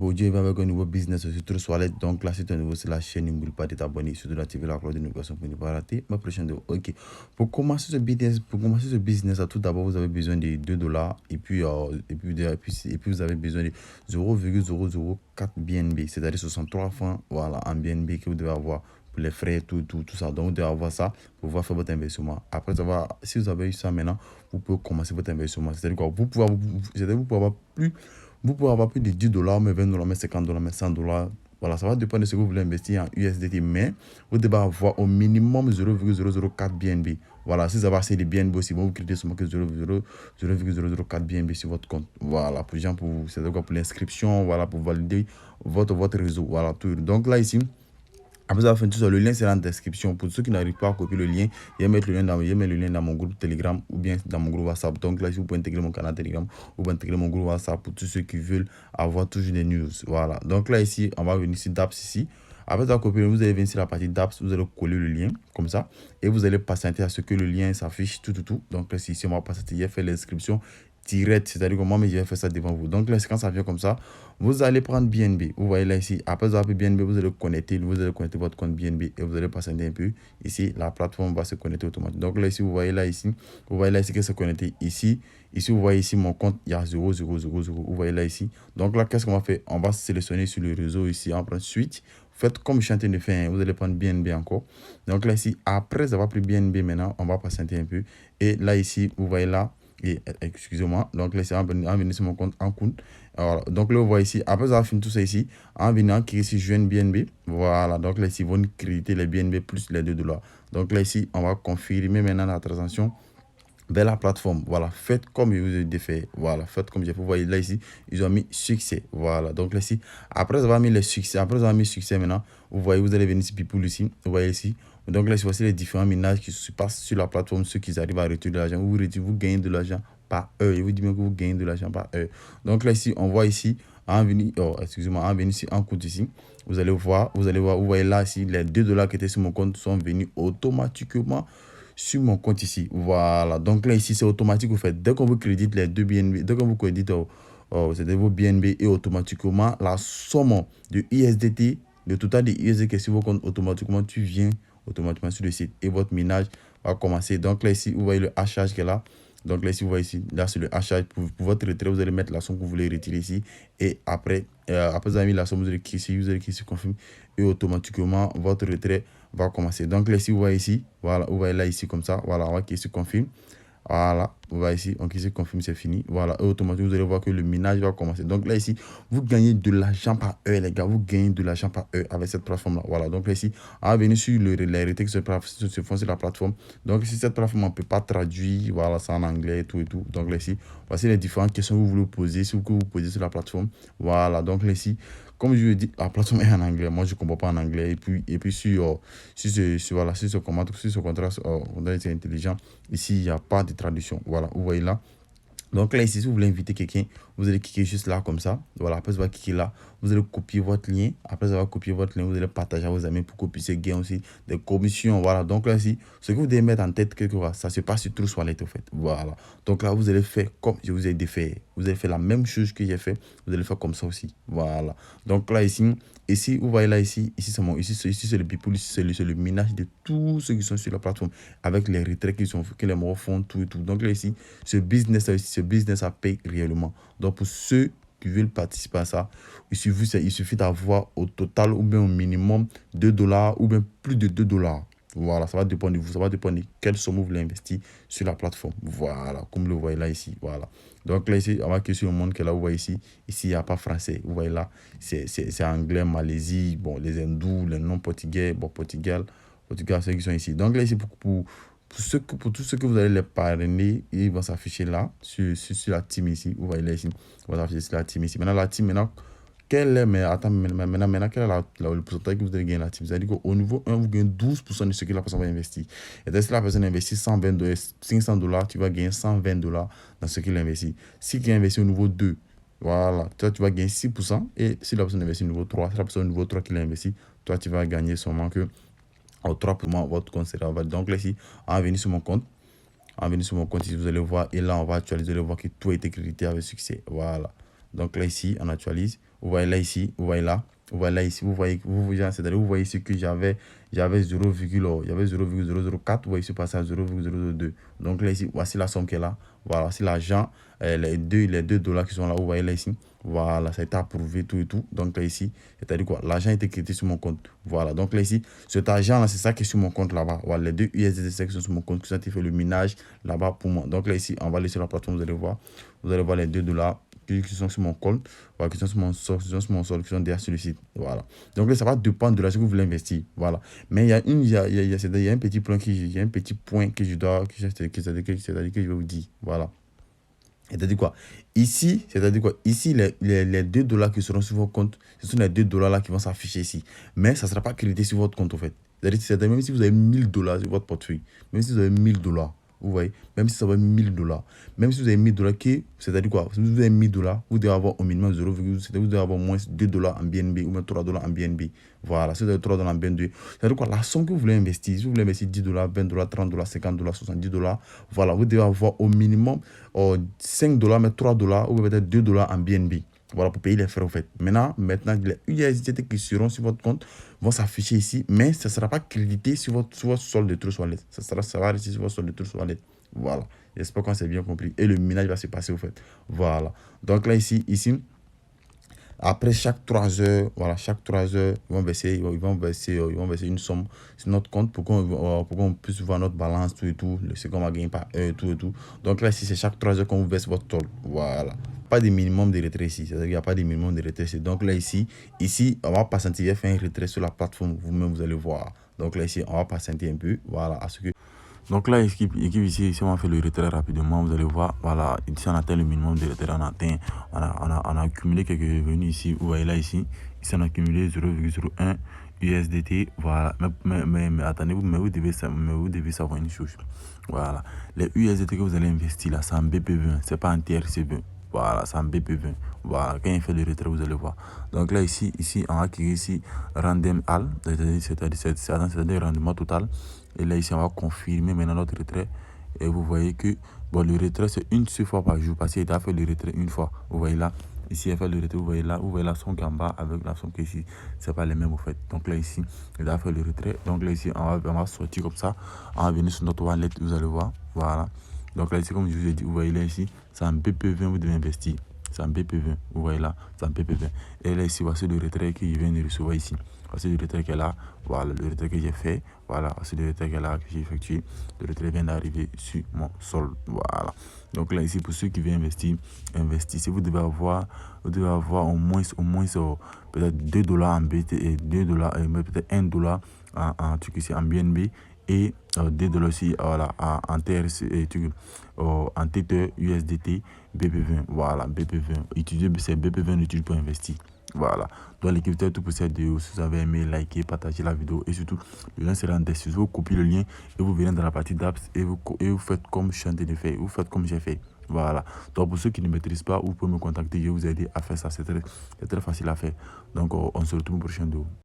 Aujourd'hui, il va avec un nouveau business sur True Wallet. Donc là, si tu es nouveau sur la chaîne, n'oublie pas de t'abonner, surtout d'activer la cloche de notification pour ne pas rater ma prochaine vidéo. Ok. Pour commencer ce business, tout d'abord, vous avez besoin de 2 dollars et puis vous avez besoin de 0,004 BNB, c'est-à-dire 63 francs, voilà, en BNB que vous devez avoir pour les frais, tout ça. Donc, vous devez avoir ça pour pouvoir faire votre investissement. Après avoir, si vous avez eu ça maintenant, vous pouvez commencer votre investissement. C'est-à-dire quoi? Vous pouvez avoir plus vous pouvez avoir plus de 10 dollars, mais 20 dollars, mais 50 dollars, mais 100 dollars. Voilà, ça va dépendre de ce que vous voulez investir en USDT, mais vous devez avoir au minimum 0,004 BNB. Voilà, si vous avez assez de BNB aussi, vous créez seulement que 0,004 BNB sur votre compte. Voilà, pour pour l'inscription, voilà, pour valider votre réseau. Voilà, tout. Donc là, ici, après avoir fait tout ça, le lien sera en description. Pour ceux qui n'arrivent pas à copier le lien, je vais mettre le lien dans mon groupe Telegram ou bien dans mon groupe WhatsApp. Donc là, si vous pouvez intégrer mon canal Telegram ou bien intégrer mon groupe WhatsApp pour tous ceux qui veulent avoir toujours des news. Voilà. Donc là, ici, on va venir sur DAPS ici. Après avoir copié, vous allez venir sur la partie DAPS, vous allez coller le lien comme ça et vous allez patienter à ce que le lien s'affiche tout. Donc là, ici, on va patienter, il a fait l'inscription direct, c'est-à-dire que moi, je vais faire ça devant vous. Donc là, quand ça vient comme ça, vous allez prendre BNB. Vous voyez là ici, après avoir pris BNB, vous allez connecter votre compte BNB et vous allez patienter un peu. Ici, la plateforme va se connecter automatiquement. Donc là ici, vous voyez là ici que c'est connecté ici. Ici, vous voyez ici mon compte, il y a 0,000. Vous voyez là ici. Donc là, qu'est-ce qu'on va faire? On va sélectionner sur le réseau ici. On prend suite. Faites comme je suis en train de faire. Vous allez prendre BNB encore. Donc là ici, après avoir pris BNB maintenant, on va patienter un peu. Et là ici, vous voyez là. Et excusez-moi, donc là, c'est en venir sur mon compte en compte. Alors, donc là, vous voyez ici, après avoir fini tout ça ici, en venant cliquer ici, joindre BNB. Voilà, donc là, ici, ils vont créditer les BNB plus les 2 dollars. Donc là, ici, on va confirmer maintenant la transaction vers la plateforme. Voilà, faites comme je vous ai fait. Voilà, faites comme j'ai fait. Vous voyez là ici, ils ont mis succès. Voilà, donc là ici, après avoir mis le succès, maintenant, vous voyez, vous allez venir ici, People ici. Vous voyez ici. Donc là, voici les différents minages qui se passent sur la plateforme, ceux qui arrivent à retirer de l'argent. Vous gagnez de l'argent par heure. Je vous dis bien que vous gagnez de l'argent par heure. Donc là ici, on voit ici, en venir, excusez-moi, en venir ici, en compte ici. Vous allez voir, vous voyez là ici, les 2 dollars qui étaient sur mon compte sont venus automatiquement sur mon compte ici. Voilà. Donc là, ici, c'est automatique. Vous faites, dès qu'on vous crédite les 2 BNB, dès qu'on vous crédite c'était vos BNB et automatiquement, la somme de USDT, le total de USDT qui est sur vos comptes, automatiquement, tu viens automatiquement sur le site et votre minage va commencer. Donc là, ici, vous voyez le hachage qui est là. Donc là, ici, vous voyez ici, là, c'est le hachage. Pour votre retrait, vous allez mettre la somme que vous voulez retirer ici. Et après vous avez mis la somme, vous allez cliquer ici, confirme. Et automatiquement, votre retrait va commencer. Donc là, ici, vous voyez ici, voilà, vous voyez là, ici, comme ça, voilà, on va cliquer sur confirme. Voilà, vous voyez ici, on clique sur confirme, c'est fini. Voilà, et automatiquement, vous allez voir que le minage va commencer. Donc là, ici, vous gagnez de l'argent par heure, les gars. Vous gagnez de l'argent par heure avec cette plateforme-là. Voilà, donc là, ici, on va venir sur les retraits qui se font sur la plateforme. Donc, si cette plateforme, on ne peut pas traduire, voilà, ça en anglais et tout. Donc là, ici, voici les différentes questions que vous voulez poser, ce que vous posez sur la plateforme. Voilà, donc là, ici, comme je vous dis, la plateforme est en anglais. Moi, je ne comprends pas en anglais. Et puis sur ce contrat intelligent, ici, il n'y a pas de traduction. Voilà, vous voyez là. Donc là, ici, si vous voulez inviter quelqu'un, vous allez cliquer juste là comme ça. Voilà, après, vous allez cliquer là. Vous allez copier votre lien. Après avoir copié votre lien, vous allez partager à vos amis pour que vous puissiez gagner aussi des commissions. Voilà, donc là, ici, ce que vous devez mettre en tête quelque part, ça se passe sur True Wallet, au fait. Voilà. Donc là, vous allez faire comme je vous ai dit faire. Vous allez faire la même chose que j'ai fait. Vous allez faire comme ça aussi. Voilà. Donc là, ici, vous voyez là, ici, c'est le people, ici, c'est le minage de tous ceux qui sont sur la plateforme avec les retraits que les morts font, tout et tout. Donc là, ici, ce business a paye réellement. Donc pour ceux qui veulent participer à ça, il suffit d'avoir au total ou bien au minimum 2 dollars ou bien plus de 2 dollars. Voilà, ça va dépendre de vous, ça va dépendre de quelle somme vous voulez investir sur la plateforme. Voilà, comme vous le voyez là ici. Voilà. Donc là ici, on va cliquer sur le monde que là, vous voyez ici. Ici, il n'y a pas français. Vous voyez là, c'est anglais, Malaisie, bon, les hindous, les non portugais, bon, Portugal, ceux qui sont ici. Donc là ici, pour tous ceux que vous allez les parrainer, ils vont s'afficher là, sur la team ici. Vous voyez là ici, on va s'afficher sur la team ici. Maintenant, la team, quel est, mais attends, maintenant, quel est le pourcentage que vous allez gagner la team? C'est-à-dire qu'au niveau 1, vous gagnez 12% de ce que la personne va investir. Et si la personne investit 500 dollars, tu vas gagner 120 dollars dans ce qu'il investit. Si tu investis au niveau 2, voilà, toi, tu vas gagner 6%. Et si la personne investit au niveau 3, si la personne au niveau 3 qui l'a investi, toi, tu vas gagner seulement que 3%, votre compte sera valide. Donc là, ici, on va venir sur mon compte. On va venir sur mon compte ici, vous allez voir. Et là, on va actualiser, vous allez voir que tout a été crédité avec succès. Voilà. Donc là, ici, on actualise. vous voyez là ici, vous voyez là. Vous voyez là ici, vous voyez ici que j'avais 0,004, vous voyez ici passer à 0,002. Donc là ici, voici la somme qui est là. Voilà, voici l'argent, les deux dollars qui sont là, vous voyez là ici. Voilà, ça a été approuvé, tout et tout. Donc là ici, c'est-à-dire quoi? L'argent a été crédité sur mon compte. Voilà, donc là ici, cet argent-là, c'est ça qui est sur mon compte là-bas. Voilà, les 2 USDT qui sont sur mon compte, qui ont fait le minage là-bas pour moi. Donc là ici, on va aller sur la plateforme, vous allez voir. Vous allez voir les 2 dollars qui sont sur mon compte, voilà, qui sont sur mon sol, qui sont derrière sur le site. Voilà. Donc là, ça va dépendre de l'argent que vous voulez investir. Voilà. Mais il y a un petit point que je dois, c'est-à-dire que je vais vous dire. Voilà. C'est-à-dire quoi? Ici, les 2 dollars qui seront sur votre compte, ce sont les 2 dollars là qui vont s'afficher ici. Mais ça ne sera pas crédité sur votre compte, en fait. C'est-à-dire, même si vous avez 1000 dollars sur votre portefeuille, même si vous avez 1000 dollars, vous voyez, même si ça va 1000 dollars, même si vous avez 1000 dollars, c'est-à-dire quoi? Si vous avez 1000 dollars, vous devez avoir au minimum 0, c'est-à-dire vous devez avoir moins 2 dollars en BNB ou même 3 dollars en BNB. Voilà, si vous avez 3 dollars en BNB, c'est-à-dire quoi? La somme que vous voulez investir, si vous voulez investir 10 dollars, 20 dollars, 30 dollars, 50 dollars, 70 dollars, voilà, vous devez avoir au minimum 5 dollars, mais 3 dollars ou peut-être 2 dollars en BNB. Voilà, pour payer les frais, en fait. Maintenant, les USDT qui seront sur votre compte vont s'afficher ici, mais ça ne sera pas crédité sur votre solde de Trust Wallet. Ça va rester sur votre solde de Trust Wallet. Voilà. J'espère qu'on s'est bien compris. Et le minage va se passer, au fait. Voilà. Donc là, ici, après chaque 3 heures, voilà, chaque 3 heures, ils vont verser une somme sur notre compte pour qu'on puisse voir notre balance, tout et tout, ce qu'on va gagner par heure, tout et tout. Donc là, ici, c'est chaque 3 heures qu'on vous verse votre solde. Voilà. Pas de minimum de retrait ici. C'est-à-dire qu'il n'y a pas de minimum de retrait ici. Donc là, ici, on va patienter, faire un retrait sur la plateforme. Vous-même, vous allez voir. Donc là, ici, on va patienter un peu. Voilà, à ce que... Donc là, équipe ici, on va faire le retrait rapidement. Vous allez voir, voilà, ici on atteint le minimum de retrait. On a accumulé quelques revenus ici. Vous voyez là, ici on a accumulé 0,01 USDT. Voilà, mais attendez, vous devez savoir une chose. Voilà, les USDT que vous allez investir là, c'est en BP20, c'est pas en TRC20. Voilà, c'est en BP20. Voilà, quand il fait le retrait, vous allez voir. Donc là, ici on a créé ici Random Al, c'est-à-dire rendement total. Et là, ici, on va confirmer maintenant notre retrait. Et vous voyez que bon, le retrait, c'est une seule fois par jour. Parce qu'il a fait le retrait une fois. Vous voyez là. Ici, il a fait le retrait. Vous voyez la somme qui est en bas avec la somme qui est ici. Ce n'est pas les mêmes, en fait. Donc là, ici, il a fait le retrait. Donc là, ici, on va sortir comme ça. On va venir sur notre wallet. Vous allez voir. Voilà. Donc là, ici, comme je vous ai dit, vous voyez là, ici, c'est un BP20. Vous devez investir. C'est un BP20. Vous voyez là. C'est un BP20. Et là, ici, voici le retrait qu'il vient de recevoir ici. Voici le retrait qui est là. Voilà, le retrait que j'ai fait. Voilà, voici le retrait qui est là, que j'ai effectué. Le retrait vient d'arriver sur mon solde. Voilà. Donc là, ici, pour ceux qui veulent investir, investissez. Vous devez avoir au moins peut-être 2 dollars en BT et 2 dollars, peut-être 1 dollar en BNB et 2 dollars aussi voilà, en TRC et en Tether USDT BP20. Voilà, BP20. Utilisez ces BP20 utiles pour investir. Voilà. Donc l'équipe c'était tout pour cette vidéo. Si vous avez aimé, likez, partagez la vidéo et surtout le lien sera en description. Vous copiez le lien et vous venez dans la partie d'apps et vous faites comme je suis en train de faire. Vous faites comme j'ai fait. Voilà. Donc pour ceux qui ne maîtrisent pas, vous pouvez me contacter. Je vais vous aider à faire ça. C'est très facile à faire. Donc on se retrouve au prochain vidéo.